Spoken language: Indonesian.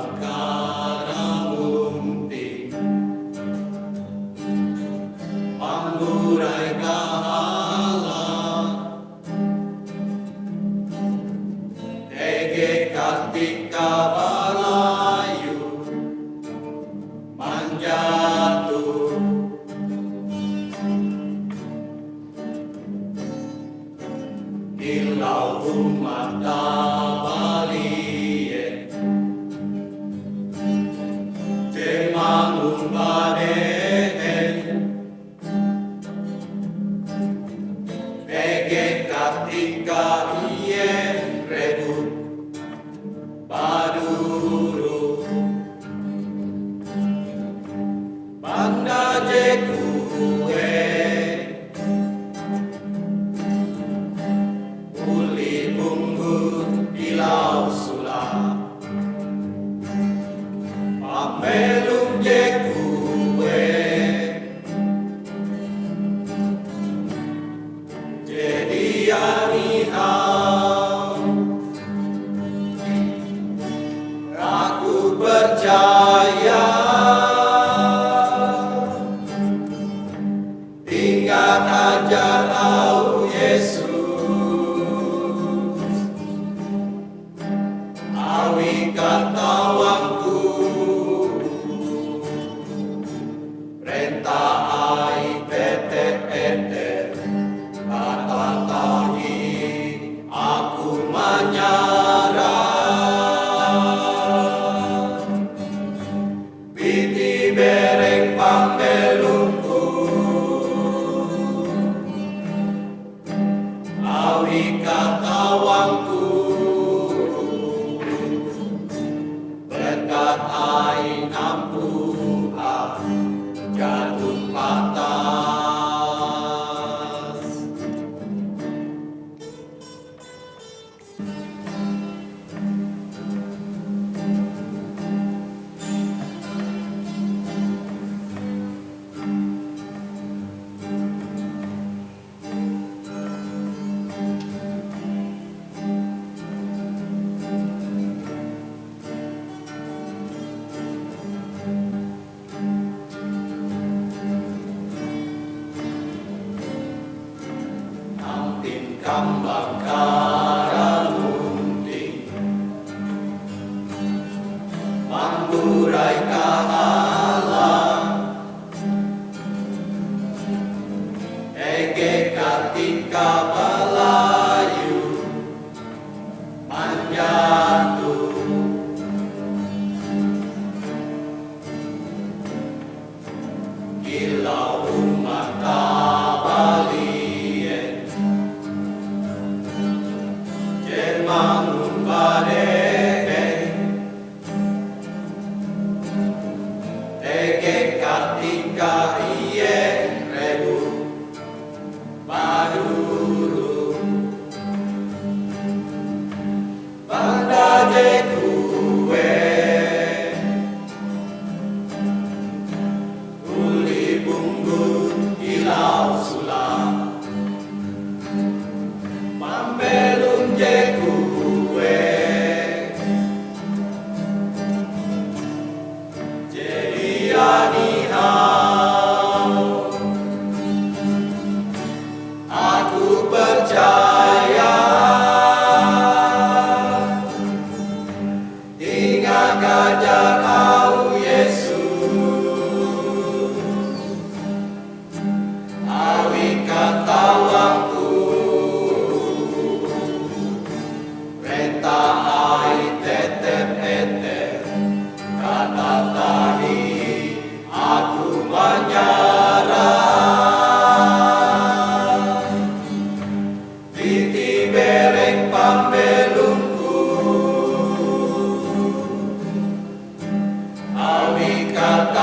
Sangkara munting Panggurai kahala Tege kartika balayu Manjatuh Ilau umat balie Temangun badehen Pege katika iye rebut Baduru Banda jekue Uli bunggut ilau sula Pamelum jekue Jadi anihau Aku percaya Tinggal ajar au Yesus Awi katawangku Renta ai pete-pete Kata tahi aku menyerah Piti bereng pambelungku Awi katawangku Berkat ain ampuha jatuh patas Nampin kambang karamunting Manggurai kahala Ege katika balayu Manjatuh Kilau umat balie Jermangun badehen Tege katika iye rebu Baduru Banda jekue Uli bunggut ilau sulam Mambelum jekue Jadi anihau Aku percaya Tinggal kajar au Yesus Awi katawangku Renta ai tetep-tetep Kata tahi aku menyerah Titi bereng pambelungku Awi kata